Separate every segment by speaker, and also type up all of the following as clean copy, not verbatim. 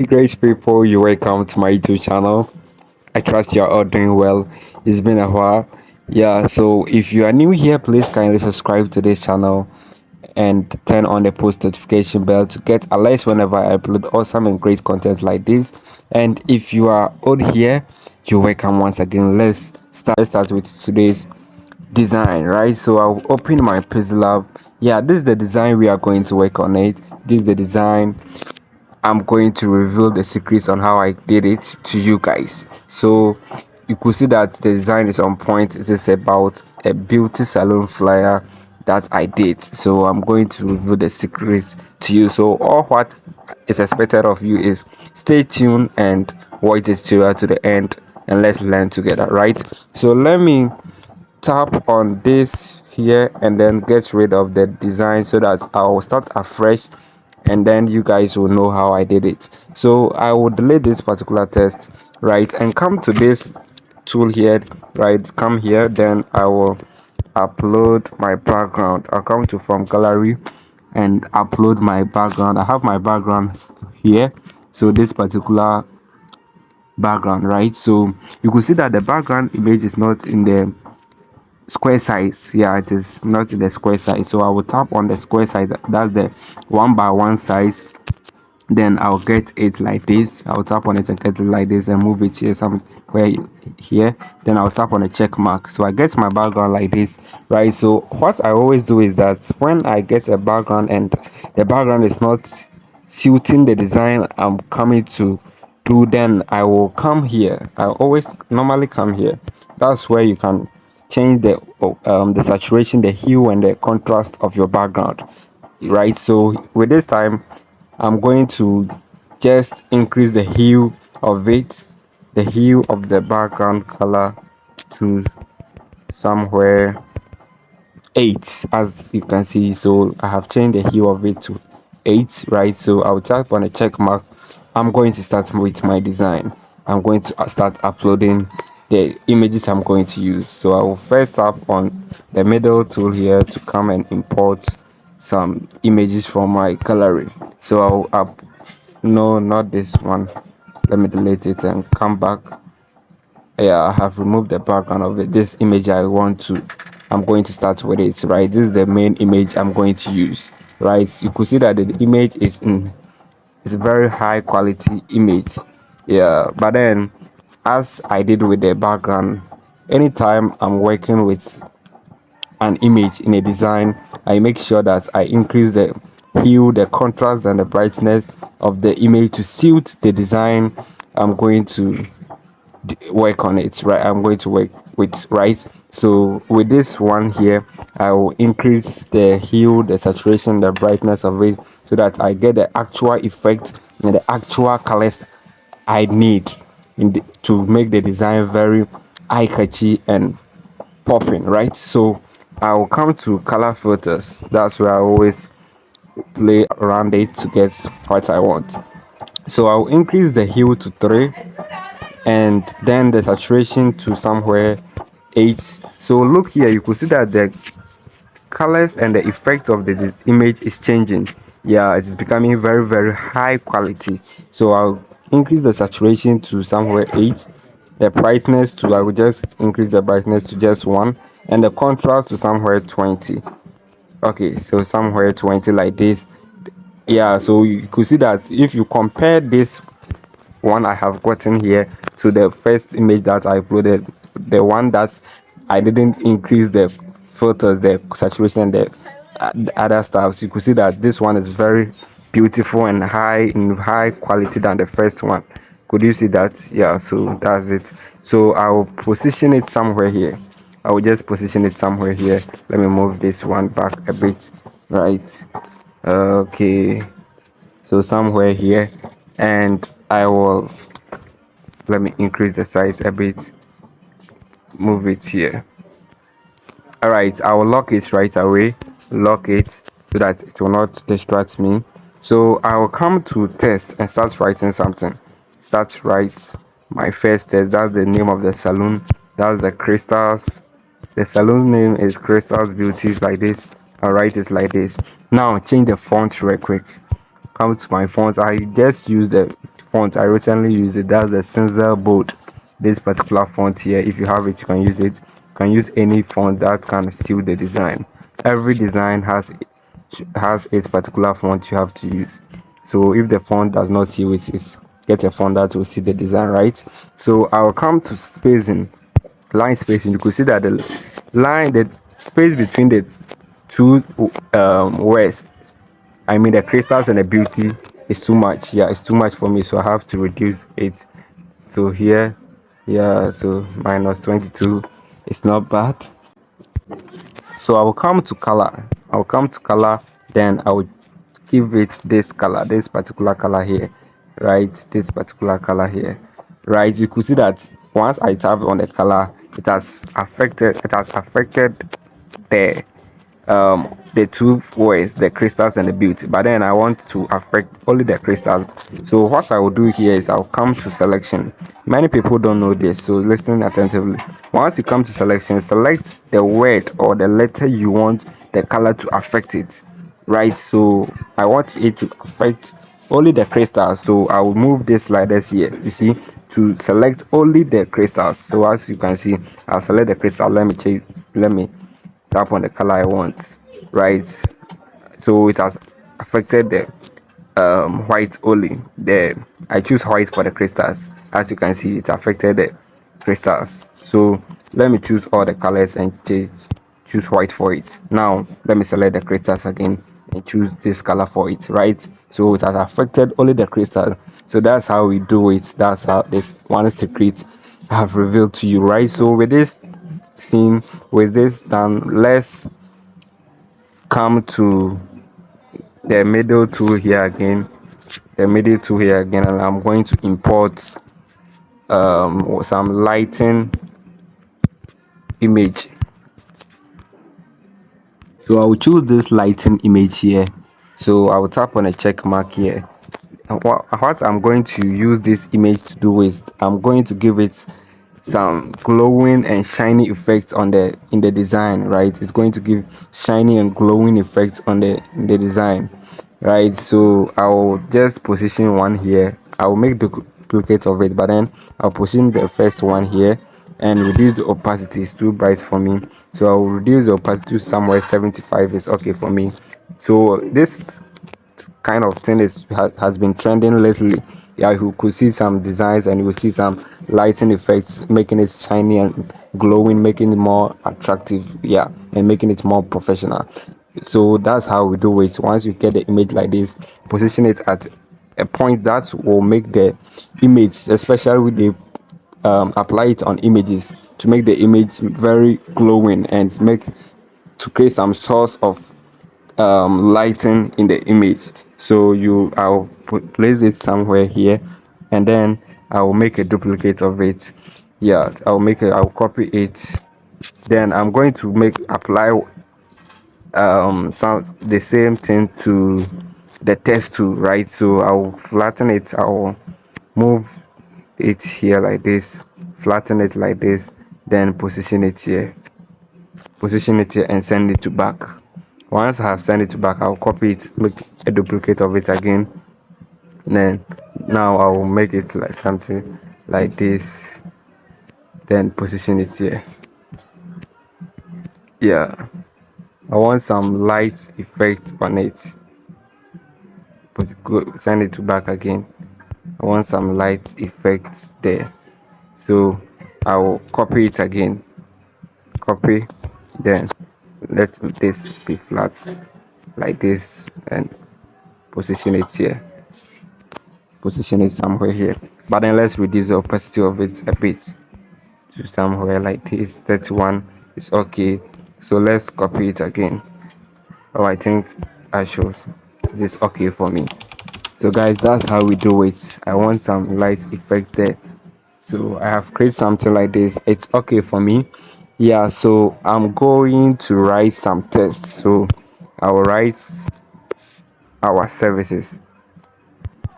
Speaker 1: Great people, you welcome to my YouTube channel. I trust you're all doing well. It's been a while. Yeah, so if you are new here, please kindly subscribe to this channel and turn on the post notification bell to get alerts whenever I upload awesome and great content like this. And if you are old here, you're welcome once again. Let's start with today's design, right? So I'll open my Pixellab. Yeah, this is the design we are going to work on it. This is the design. I'm going to reveal the secrets on how I did it to you guys. So you could see that the design is on point. It is about a beauty salon flyer that I did. So I'm going to reveal the secrets to you. So all what is expected of you is stay tuned and watch this tutorial to the end, and let's learn together, right? So let me tap on this here and then get rid of the design so that I'll start afresh, and then you guys will know how I did it. So I will delete this particular test, right, and come to this tool here, right, come here, then I will upload my background. I'll come to from gallery and upload my background. I have my background here, so this particular background, right? So you could see that the background image is not in the square size. Yeah, it is not the square size, so I will tap on the square size. That's the 1 by 1 size. Then I'll get it like this. I'll tap on it and get it like this and move it here somewhere here. Then I'll tap on a check mark, so I get my background like this, right? So what I always do is that when I get a background and the background is not suiting the design I'm coming to do, then I will come here. I always normally come here. That's where you can change the saturation, the hue and the contrast of your background, right? So with this time I'm going to just increase the hue of it, the hue of the background color to somewhere 8, as you can see. So I have changed the hue of it to 8, right? So I'll tap on a check mark. I'm going to start with my design. I'm going to start uploading the images I'm going to use. So I will first tap on the middle tool here to come and import some images from my gallery. So I'll up no, not this one. Let me delete it and come back. Yeah, I have removed the background of it. This image I'm going to start with it, right? This is the main image I'm going to use, right? You could see that the image is a very high quality image. Yeah, but then as I did with the background, anytime I'm working with an image in a design, I make sure that I increase the hue, the contrast and the brightness of the image to suit the design I'm going to work on it, right? I'm going to work with, right? So with this one here, I will increase the hue, the saturation, the brightness of it, so that I get the actual effect and the actual colors I need to make the design very eye-catchy and popping, right? So I will come to color filters. That's where I always play around it to get what I want. So I'll increase the hue to 3 and then the saturation to somewhere 8. So look here, you could see that the colors and the effect of the image is changing. Yeah, it is becoming very high quality. So I'll increase the saturation to somewhere 8, the brightness to, I will just increase the brightness to just 1, and the contrast to somewhere 20. Okay, so somewhere 20 like this. Yeah, so you could see that if you compare this one I have gotten here to the first image that I uploaded, the one that I didn't increase the filters, the saturation, the other stuff, so you could see that this one is very beautiful and high quality than the first one. Could you see that? Yeah, so that's it. So I'll position it somewhere here. I will just position it somewhere here. Let me move this one back a bit, right? Okay, so somewhere here, and I will, let me increase the size a bit, move it here. All right, I will lock it right away, lock it so that it will not distract me. So I will come to test and start writing something. Start write my first test. That's the name of the salon. That's the crystals. The salon name is Crystals Beauties, like this. I'll write it like this. Now change the font real quick. Come to my fonts. I just use the font. I recently used it. That's the Cinzel Bold. This particular font here, if you have it, you can use it. You can use any font that can suit the design. Every design has its particular font you have to use. So if the font does not suit it, get a font that will see the design, right? So I'll come to spacing, line spacing. You could see that the space between the two words, I mean the crystals and the beauty, is too much. Yeah, it's too much for me, so I have to reduce it. So here, yeah, so minus 22. It's not bad. So I will come to color. Then I will give it this color, this particular color here, right? This particular color here, right? You could see that once I tap on the color, it has affected the the two words, the crystals and the beauty, but then I want to affect only the crystals. So what I will do here is I'll come to selection. Many people don't know this, so listen attentively. Once you come to selection, select the word or the letter you want the color to affect it, right? So I want it to affect only the crystals, so I will move this sliders here, you see, to select only the crystals. So as you can see, I'll select the crystal. Let me tap on the color I want, right? So it has affected the white only. I choose white for the crystals. As you can see, it affected the crystals. So let me choose all the colors and choose white for it. Now let me select the crystals again and choose this color for it, right? So it has affected only the crystal. So that's how we do it. That's how this one secret I have revealed to you, right? So with this scene, with this done, let's come to the middle tool here again, and I'm going to import some lighting image. So I will choose this lighting image here. So I will tap on a check mark here. And what I'm going to use this image to do is I'm going to give it some glowing and shiny effects on the in the design, right? It's going to give shiny and glowing effects on the design, right? So I'll just position one here. I'll make duplicate of it, but then I'll position the first one here and reduce the opacity. It's too bright for me, so I'll reduce the opacity to somewhere 75 is okay for me. So this kind of thing has been trending lately. Yeah, you could see some designs and you will see some lighting effects making it shiny and glowing, making it more attractive, yeah, and making it more professional. So that's how we do it. Once you get the image like this, position it at a point that will make the image, especially with the apply it on images, to make the image very glowing and make to create some source of lighting in the image. So I'll place it somewhere here, and then I will make a duplicate of it. Yeah, I'll copy it. Then I'm going to apply some the same thing to the text tool, right? So I'll flatten it. I'll move it here like this, flatten it like this, then position it here and send it to back. Once I have sent it to back, I'll copy it, make a duplicate of it again. Then now I will make it like something like this, then position it here. Yeah, I want some light effect on it. Send it to back again. I want some light effects there. So I will copy it again. Copy, then let this be flat like this and position it here. Position it somewhere here, but then let's reduce the opacity of it a bit to somewhere like this. 31 is okay. So let's copy it again. Oh, I think I should this okay for me. So guys, that's how we do it. I want some light effect there, so I have created something like this. It's okay for me. Yeah, so I'm going to write some text. So I'll write our services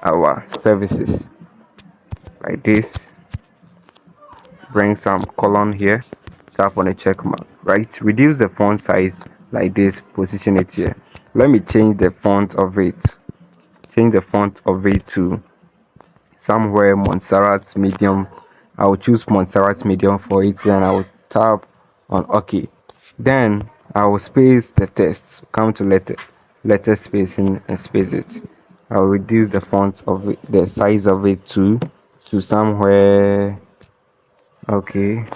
Speaker 1: our services like this. Bring some colon here, tap on a check mark, right? Reduce the font size like this, position it here. Let me change the font of it to somewhere Montserrat medium. I will choose Montserrat medium for it, then I will tap on OK. Then I will space the text, come to letter spacing and space it. I'll reduce the font of it, the size of it to somewhere. Okay,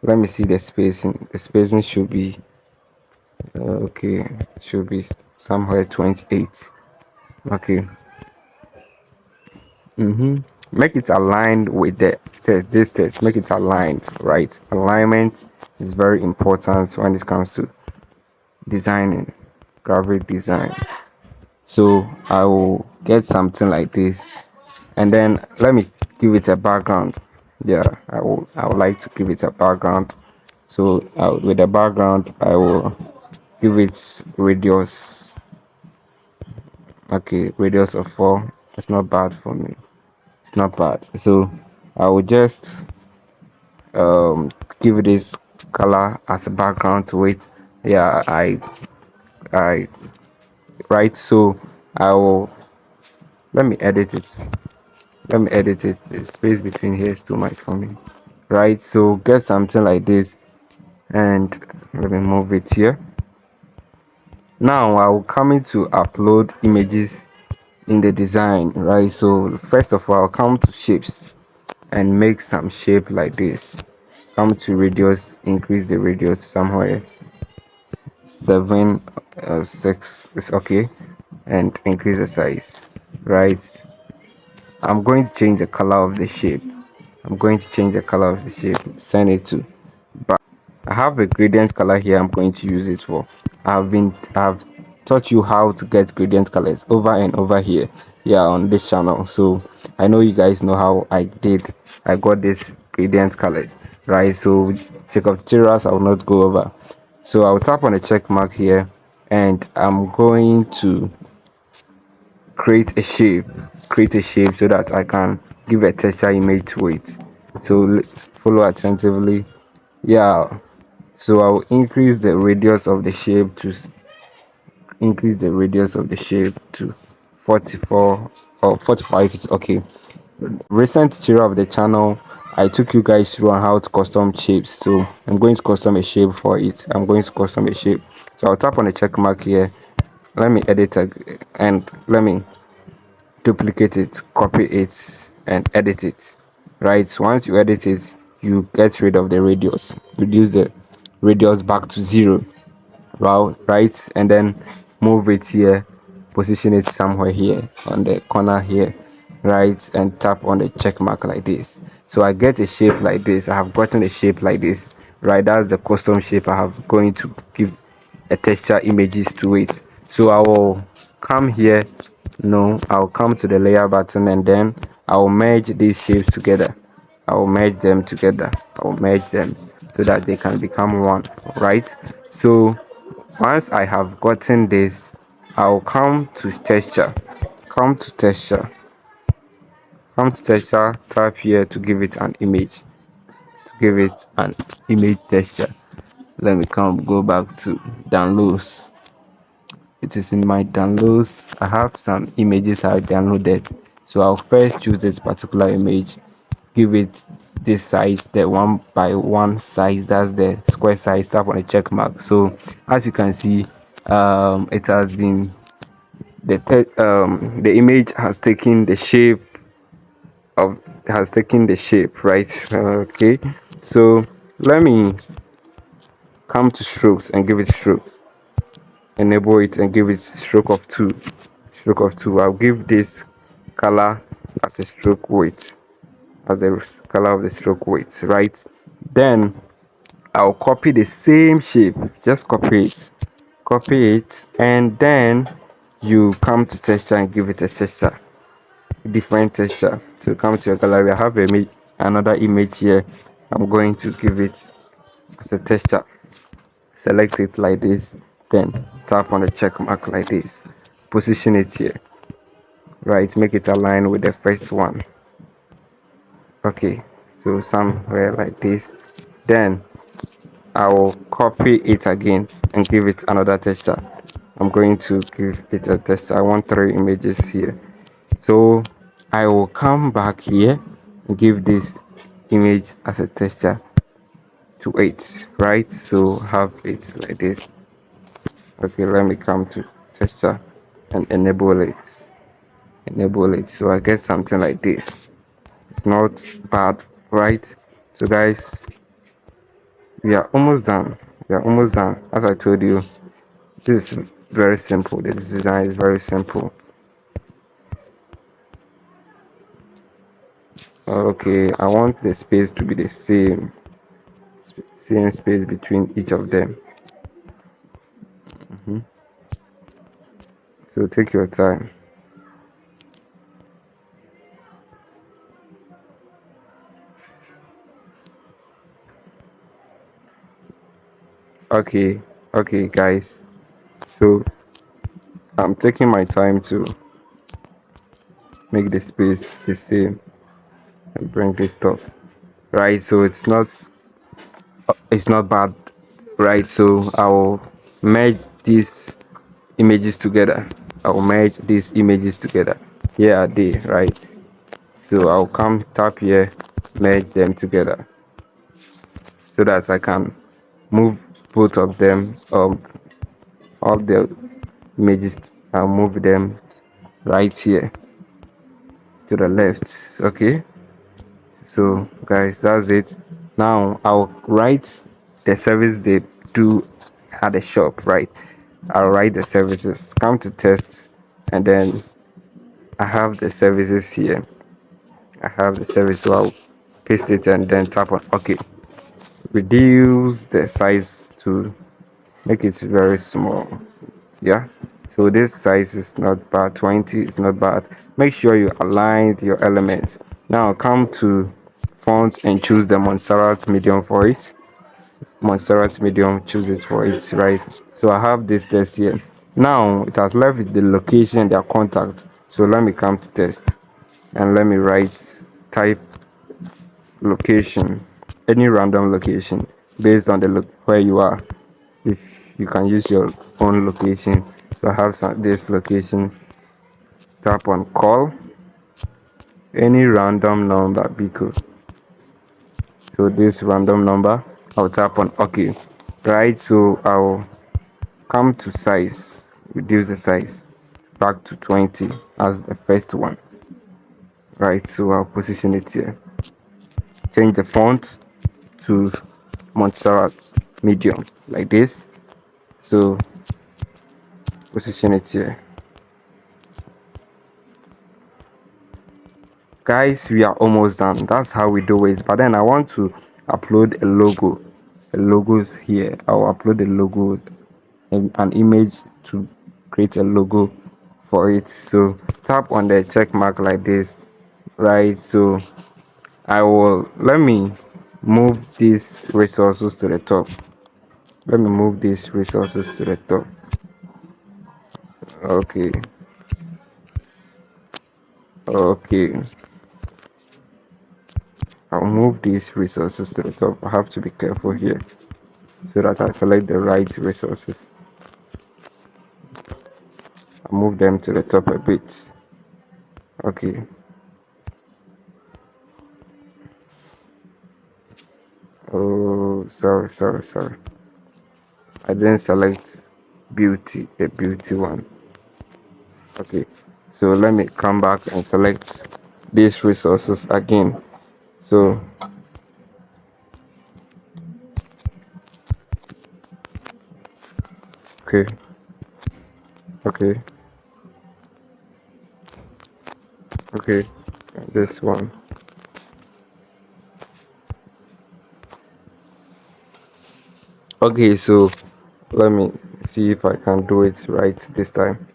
Speaker 1: let me see the spacing. The spacing should be okay, should be somewhere 28. Okay. Make it aligned with the test. This test, make it aligned, right? Alignment is very important when it comes to designing, graphic design. So I will get something like this, and then let me give it a background. Yeah, I would like to give it a background. So with the background, I will give it radius. Okay, radius of 4. It's not bad for me. It's not bad. So I will just um give this color as a background to it. Yeah, I right. So I will let me edit it. Let me edit it. The space between here is too much for me. Right. So get something like this, and let me move it here. Now I will come in to upload images in the design. Right. So first of all, I'll come to shapes and make some shape like this. Come to radius, increase the radius somewhere 7 6 is okay, and increase the size. Right, I'm going to change the color of the shape. I'm going to change the color of the shape, send it to back. I have a gradient color here. I'm going to use it for. I've taught you how to get gradient colors over and over here, yeah, on this channel. So I know you guys know how I got this gradient colors, right? So with sake of tutorials, I will not go over. So I'll tap on the check mark here, and I'm going to create a shape so that I can give a texture image to it. So follow attentively. Yeah, so I'll increase the radius of the shape to 44 or 45 is okay. Recent tutorial of the channel, I took you guys through on how to custom shapes. So I'm going to custom a shape for it. So I'll tap on the check mark here. Let me edit and let me duplicate it, copy it, and edit it. Right, so once you edit it, you get rid of the radius, reduce the radius back to 0. Wow, right, and then move it here, position it somewhere here on the corner here, right, and tap on the check mark like this. So I get a shape like this. I have gotten a shape like this, right? That's the custom shape I have going to give a texture images to it. So I will come here. No, I'll come to the layer button, and then I'll merge these shapes together. I will merge them together. I will merge them so that they can become one, right? So once I have gotten this, I'll come to texture. Come to texture. Come to texture. Tap here to give it an image. To give it an image texture. Let me go back to downloads. It is in my downloads. I have some images I downloaded. So I'll first choose this particular image, give it this size, the 1 by 1 size, that's the square size. Tap on the check mark. So as you can see, it has been the image has taken the shape right. Okay, so let me come to strokes and give it stroke, enable it and give it stroke of 2. I'll give this color as a stroke weight, as the color of the stroke weight, right? Then I'll copy the same shape, just copy it, and then you come to texture and give it a texture, different texture. To come to your gallery, I have another image here. I'm going to give it as a texture, select it like this, then tap on the check mark like this, position it here, right, make it align with the first one. Okay, so somewhere like this. Then I will copy it again and give it another texture. I'm going to give it a texture. I want 3 images here. So I will come back here and give this image as a texture to it, right? So have it like this. Okay, let me come to texture and enable it so I get something like this. It's not bad, right? So guys, we are almost done. We are almost done. As I told you, this is very simple. This design is very simple. Okay, I want the space to be the same space between each of them. So take your time. Okay, okay guys, so I'm taking my time to make the space the same and bring this stuff, right? So it's not bad, right? So I'll merge these images together. I'll merge these images together. Here are they, right? So I'll come tap here, merge them together so that I can move both of them, all the images, and move them right here to the left. Okay, so guys, that's it. Now I'll write the service they do at the shop, right? I'll write the services, come to test, and then I have the services here. I have the service, so I'll paste it and then tap on OK. Reduce the size to make it very small. Yeah, so this size is not bad. 20 is not bad. Make sure you align your elements. Now come to font and choose the Montserrat medium for it. Montserrat medium, choose it for it, right? So I have this test here. Now it has left with the location, their contact. So let me come to test and let me write type location, any random location based on the where you are. If you can use your own location, so I have this location. Tap on call any random number because so this random number. I'll tap on OK, right? So I'll come to size, reduce the size back to 20 as the first one, right? So I'll position it here, change the font to Montserrat medium like this. So position it here. Guys, we are almost done. That's how we do it. But then I want to upload a logos here. I'll upload a logo and an image to create a logo for it. So tap on the check mark like this, right? So let me move these resources to the top. Let me move these resources to the top. Okay, okay. I'll move these resources to the top. I have to be careful here so that I select the right resources. I'll move them to the top a bit. Okay. Oh, sorry. I didn't select the beauty one. Okay. So let me come back and select these resources again. So okay, okay, okay. This one. Okay, so let me see if I can do it right this time.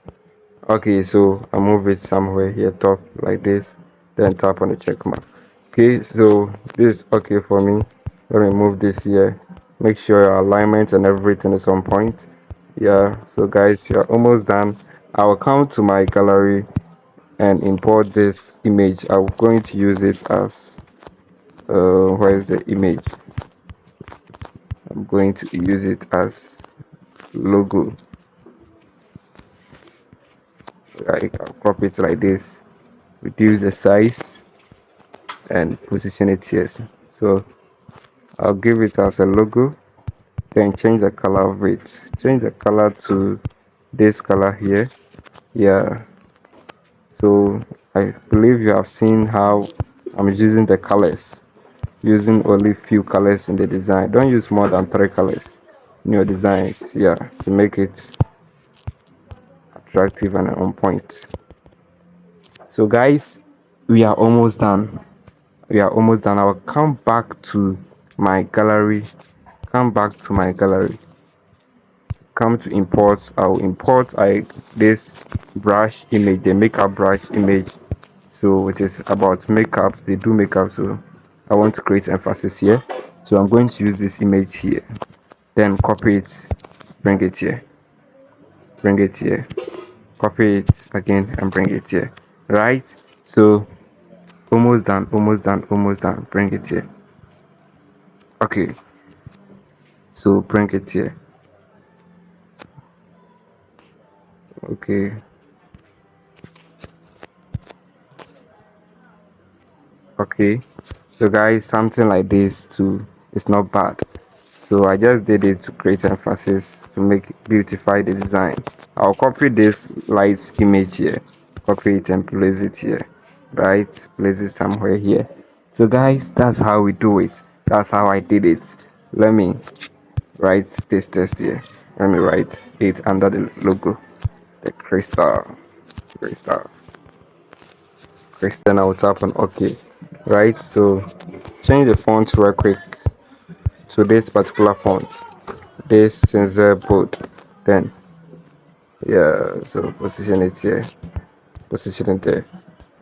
Speaker 1: Okay, so I move it somewhere here top like this, then tap on the check mark. Okay, so this is okay for me. Let me move this here. Make sure your alignment and everything is on point. Yeah, so guys, you're almost done. I will come to my gallery and import this image. I'm going to use it as where is the image? I'm going to use it as logo. Like I'll crop it like this. reduce the size and position it here. So I'll give it as a logo, then change the color of it. Change the color to this color here. Yeah, so I believe you have seen how I'm using the colors, using only few colors in the design. Don't use more than 3 colors in your designs, yeah, to make it attractive and on point. So guys, we are almost done. I'll come back to my gallery, come back to my gallery, come to import. I'll import this brush image, the makeup brush image. So it is about makeup, they do makeup, so I want to create emphasis here. So I'm going to use this image here, then copy it, bring it here, bring it here, copy it again and bring it here, right? So almost done, almost done, almost done. Bring it here. Okay, so bring it here. Okay, okay. So guys, something like this too is not bad. So I just did it to create emphasis, to make beautify the design. I'll copy this light image here, copy it and place it here, right? Place it somewhere here. So guys, that's how we do it. That's how I did it. Let me write this text here. Let me write it under the logo, the crystal. Then I will tap on OK, right? So change the font real quick to this particular font, this sincere bold. Then yeah, so position it here, position it there,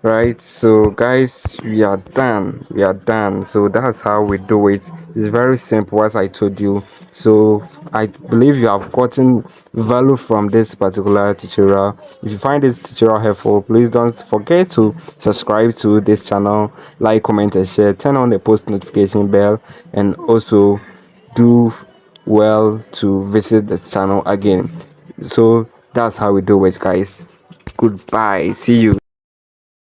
Speaker 1: right? So guys, we are done. So that's how we do it. It's very simple, as I told you. So I believe you have gotten value from this particular tutorial. If you find this tutorial helpful, please don't forget to subscribe to this channel, like, comment and share, turn on the post notification bell, and also do well to visit the channel again. So that's how we do it, guys. Goodbye, see you.